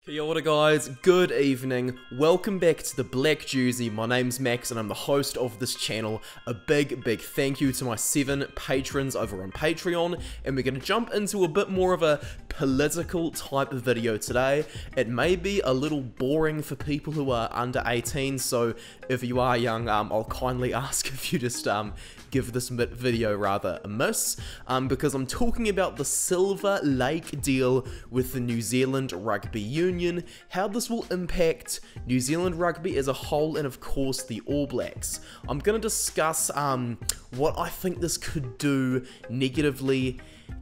Kia ora guys, good evening, welcome back to the Black Jersey. My name's Max and I'm the host of this channel. A big thank you to my 7 patrons over on Patreon, and we're going to jump into a bit more of a political type of video today. It may be a little boring for people who are under 18, so if you are young, I'll kindly ask if you just give this video rather a miss, because I'm talking about the Silver Lake deal with the New Zealand Rugby Union, how this will impact New Zealand rugby as a whole, and of course the All Blacks. I'm going to discuss what I think this could do negatively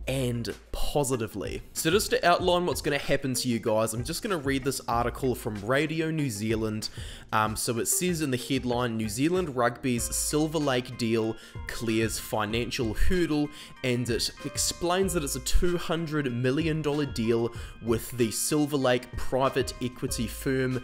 and positively. So just to outline what's going to happen to you guys, I'm just going to read this article from Radio New Zealand. So it says in the headline, New Zealand Rugby's Silver Lake deal clears financial hurdle, and it explains that it's a $200 million deal with the Silver Lake private equity firm.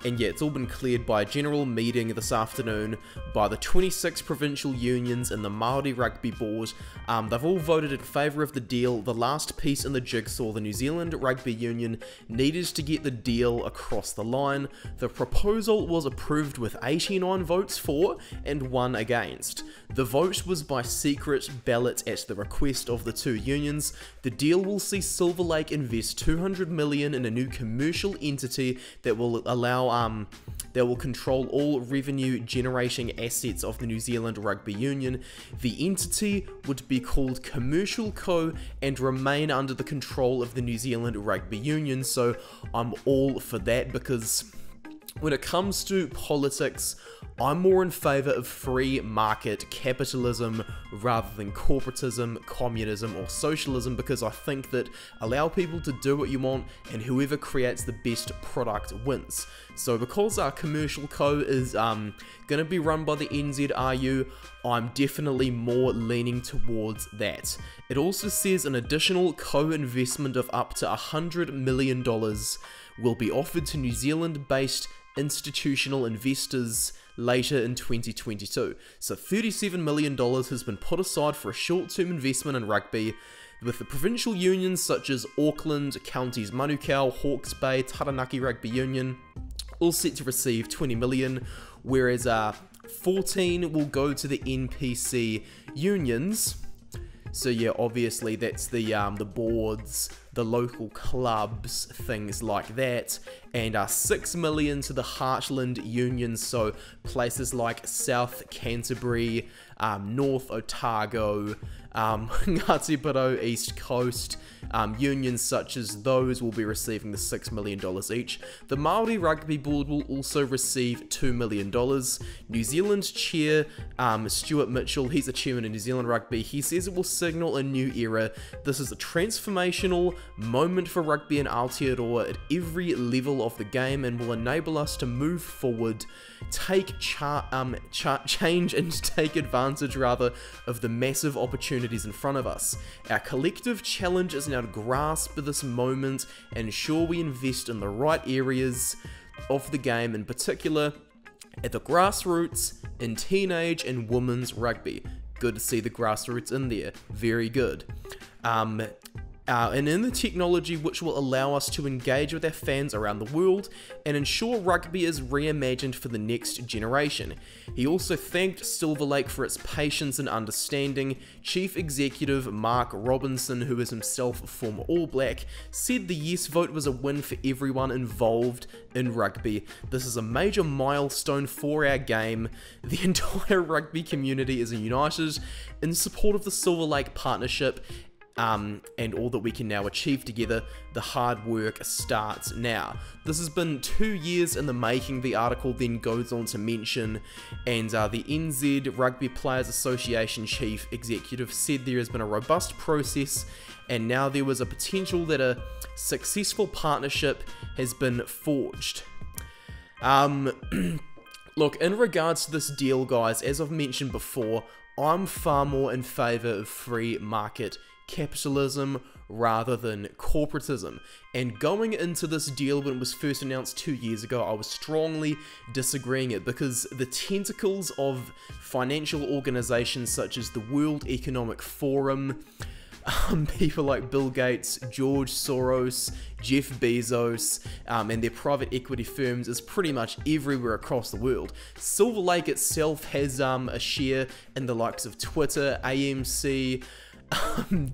And yeah, it's all been cleared by a general meeting this afternoon by the 26 provincial unions and the Māori Rugby Board. They've all voted in favour of the deal. The last piece in the jigsaw, the New Zealand Rugby Union needed to get the deal across the line. The proposal was approved with 89 votes for and 1 against. The vote was by secret ballot at the request of the two unions. The deal will see Silver Lake invest $200 million in a new commercial entity that will allow that will control all revenue generating assets of the New Zealand Rugby Union. The entity would be called Commercial Co and remain under the control of the New Zealand Rugby Union, so I'm all for that, because when it comes to politics, I'm more in favour of free market capitalism rather than corporatism, communism or socialism, because I think that allow people to do what you want and whoever creates the best product wins. So because our Commercial Co is going to be run by the NZRU, I'm definitely more leaning towards that. It also says an additional co-investment of up to $100 million will be offered to New Zealand-based institutional investors later in 2022. So $37 million has been put aside for a short-term investment in rugby, with the provincial unions such as Auckland, Counties Manukau, Hawke's Bay, Taranaki Rugby Union, all set to receive $20 million, whereas 14 will go to the NPC unions. So yeah, obviously that's the boards, the local clubs, things like that, and 6 million to the Heartland Union, so places like South Canterbury, North Otago, Ngāti East Coast, unions such as those will be receiving the $6 million each. The Māori Rugby Board will also receive $2 million. New Zealand chair, Stuart Mitchell, he's the chairman of New Zealand Rugby, he says it will signal a new era. This is a transformational moment for rugby in Aotearoa at every level of the game, and will enable us to move forward, take change and take advantage rather of the massive opportunities in front of us. Our collective challenge is now to grasp this moment and ensure we invest in the right areas of the game, in particular at the grassroots, in teenage and women's rugby. Good to see the grassroots in there, very good. And in the technology which will allow us to engage with our fans around the world and ensure rugby is reimagined for the next generation. He also thanked Silver Lake for its patience and understanding. Chief Executive Mark Robinson, who is himself a former All Black, said the yes vote was a win for everyone involved in rugby. This is a major milestone for our game. The entire rugby community is united in support of the Silver Lake partnership, and all that we can now achieve together. The hard work starts now. This has been 2 years in the making, the article then goes on to mention, and the NZ Rugby Players Association Chief Executive said there has been a robust process, and now there was a potential that a successful partnership has been forged. Look, in regards to this deal, guys, as I've mentioned before, I'm far more in favour of free market capitalism rather than corporatism. And going into this deal when it was first announced 2 years ago, I was strongly disagreeing it because the tentacles of financial organizations such as the World Economic Forum, people like Bill Gates, George Soros, Jeff Bezos, and their private equity firms is pretty much everywhere across the world. Silver Lake itself has a share in the likes of Twitter, AMC,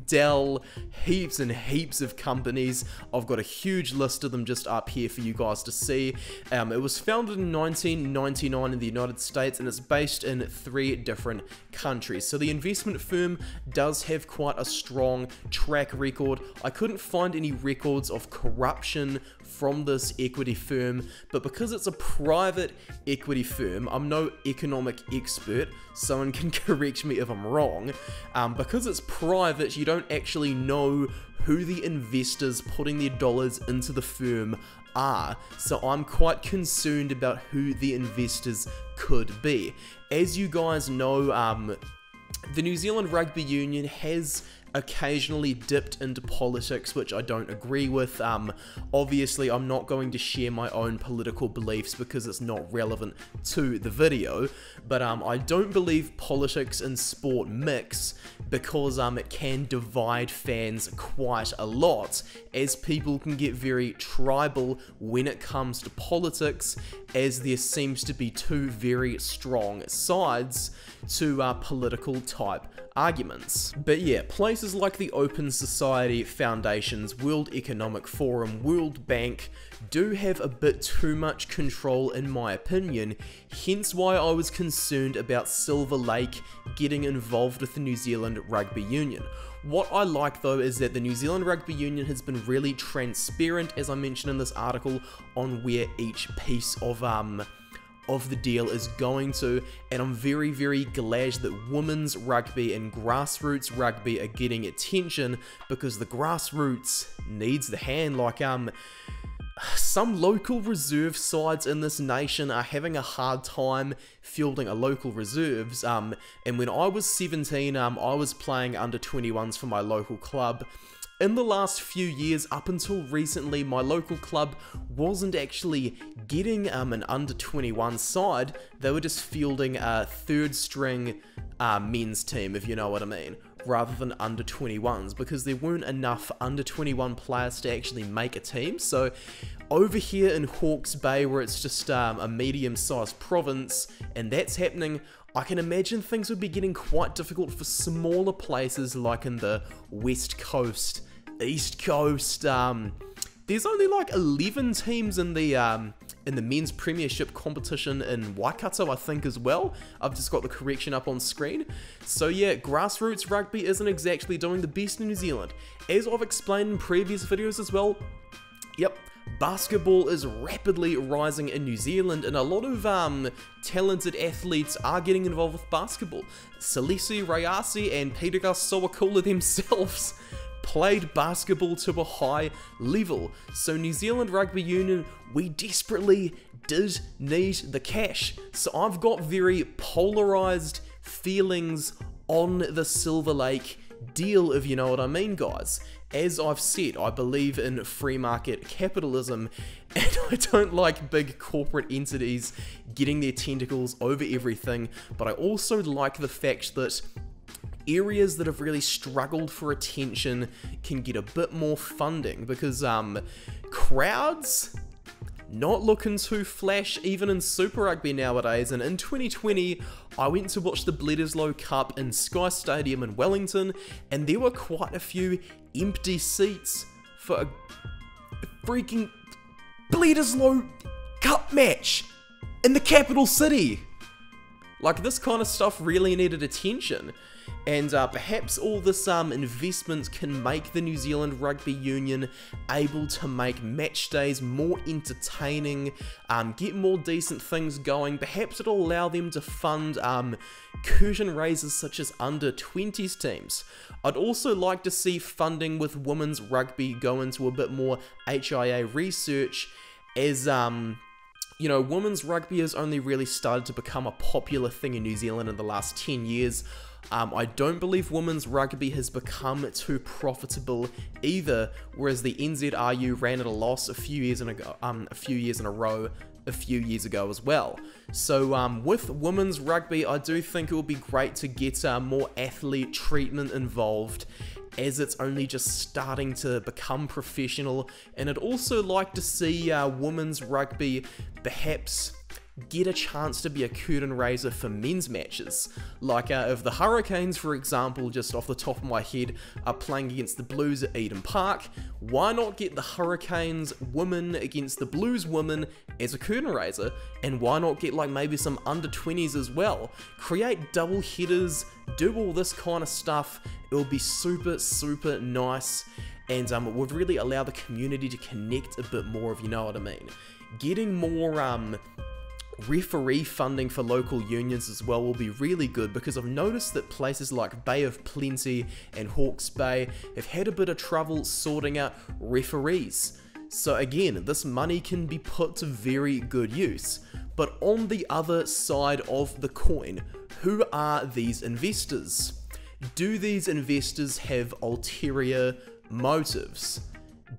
Dell, heaps and heaps of companies. I've got a huge list of them just up here for you guys to see. It was founded in 1999 in the United States and it's based in 3 different countries. So the investment firm does have quite a strong track record. I couldn't find any records of corruption from this equity firm, but because it's a private equity firm, I'm no economic expert, someone can correct me if I'm wrong, because it's private, you don't actually know who the investors putting their dollars into the firm are, so I'm quite concerned about who the investors could be. As you guys know, the New Zealand Rugby Union has occasionally dipped into politics, which I don't agree with. Obviously, I'm not going to share my own political beliefs because it's not relevant to the video, but I don't believe politics and sport mix because it can divide fans quite a lot, as people can get very tribal when it comes to politics, as there seems to be 2 very strong sides to political type arguments. But yeah, places like the Open Society Foundations, World Economic Forum, World Bank do have a bit too much control in my opinion, hence why I was concerned about Silver Lake getting involved with the New Zealand Rugby Union. What I like though is that the New Zealand Rugby Union has been really transparent, as I mentioned in this article, on where each piece of the deal is going to, and I'm very, very glad that women's rugby and grassroots rugby are getting attention, because the grassroots needs the hand. Like, some local reserve sides in this nation are having a hard time fielding a local reserves, and when I was 17, I was playing under 21s for my local club. In the last few years, up until recently, my local club wasn't actually getting an under 21 side, they were just fielding a 3rd string men's team, if you know what I mean, rather than under 21s, because there weren't enough under 21 players to actually make a team. So over here in Hawke's Bay, where it's just a medium-sized province, and that's happening, I can imagine things would be getting quite difficult for smaller places like in the West Coast, East Coast. There's only like 11 teams in the men's premiership competition in Waikato, I think, as well. I've just got the correction up on screen. So yeah, grassroots rugby isn't exactly doing the best in New Zealand. As I've explained in previous videos as well, yep, basketball is rapidly rising in New Zealand, and a lot of talented athletes are getting involved with basketball. Salesi Rayasi and Peter Sowakula themselves played basketball to a high level. So New Zealand Rugby Union, we desperately did need the cash. So I've got very polarized feelings on the Silver Lake deal, if you know what I mean, guys. As I've said, I believe in free market capitalism, and I don't like big corporate entities getting their tentacles over everything, but I also like the fact that areas that have really struggled for attention can get a bit more funding, because crowds not looking too flash even in Super Rugby nowadays. And in 2020 I went to watch the Bledisloe Cup in Sky Stadium in Wellington, and there were quite a few empty seats for a freaking Bledisloe Cup match in the capital city. Like, this kind of stuff really needed attention. And perhaps all this investment can make the New Zealand Rugby Union able to make match days more entertaining, get more decent things going. Perhaps it'll allow them to fund curtain raisers such as under 20s teams. I'd also like to see funding with women's rugby go into a bit more HIA research, as you know, women's rugby has only really started to become a popular thing in New Zealand in the last 10 years. I don't believe women's rugby has become too profitable either, whereas the NZRU ran at a loss a few years in a row a few years ago as well. So with women's rugby, I do think it would be great to get more athlete treatment involved, as it's only just starting to become professional, and I'd also like to see women's rugby perhaps get a chance to be a curtain raiser for men's matches. Like if the Hurricanes, for example, just off the top of my head, are playing against the Blues at Eden Park, why not get the Hurricanes women against the Blues women as a curtain raiser? And why not get like maybe some under 20s as well? Create double headers, do all this kind of stuff. It will be super, super nice, and it would really allow the community to connect a bit more, if you know what I mean. Getting more referee funding for local unions as well will be really good, because I've noticed that places like Bay of Plenty and Hawke's Bay have had a bit of trouble sorting out referees. So again, this money can be put to very good use. But on the other side of the coin, who are these investors? Do these investors have ulterior motives?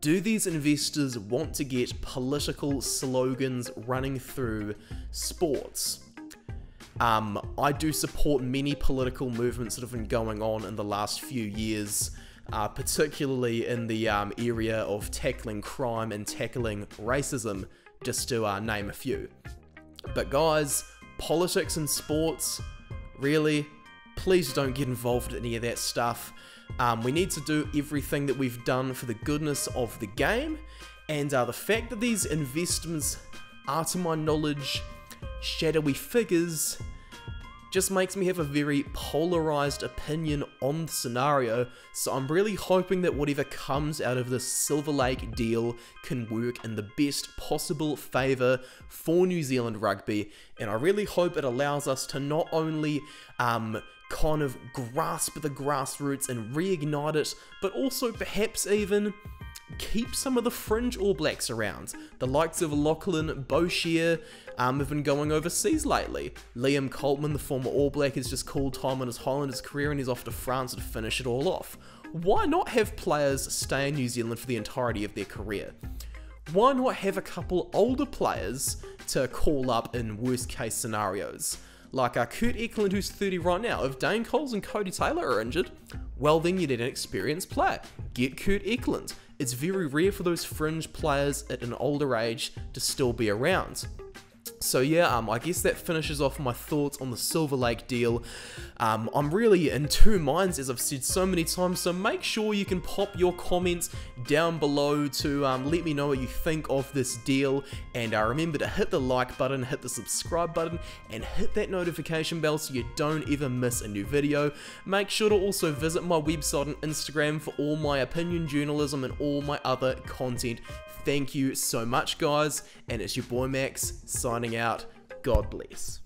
Do these investors want to get political slogans running through sports? I do support many political movements that have been going on in the last few years, particularly in the area of tackling crime and tackling racism, just to name a few. But guys, politics and sports, really, please don't get involved in any of that stuff. We need to do everything that we've done for the goodness of the game, and the fact that these investments are, to my knowledge, shadowy figures just makes me have a very polarized opinion on the scenario. So I'm really hoping that whatever comes out of this Silver Lake deal can work in the best possible favor for New Zealand rugby, and I really hope it allows us to not only kind of grasp the grassroots and reignite it, but also perhaps even keep some of the fringe All Blacks around. The likes of Lachlan Boshier have been going overseas lately. Liam Coltman, the former All Black, has just called time on his Highlanders career and he's off to France to finish it all off. Why not have players stay in New Zealand for the entirety of their career? Why not have a couple older players to call up in worst case scenarios? Like Kurt Eklund, who's 30 right now. If Dane Coles and Cody Taylor are injured, well then you need an experienced player. Get Kurt Eklund. It's very rare for those fringe players at an older age to still be around. So yeah, I guess that finishes off my thoughts on the Silver Lake deal. I'm really in two minds, as I've said so many times, so make sure you can pop your comments down below to let me know what you think of this deal, and remember to hit the like button, hit the subscribe button, and hit that notification bell so you don't ever miss a new video. Make sure to also visit my website and Instagram for all my opinion journalism and all my other content. Thank you so much, guys, and it's your boy Max signing out. God bless.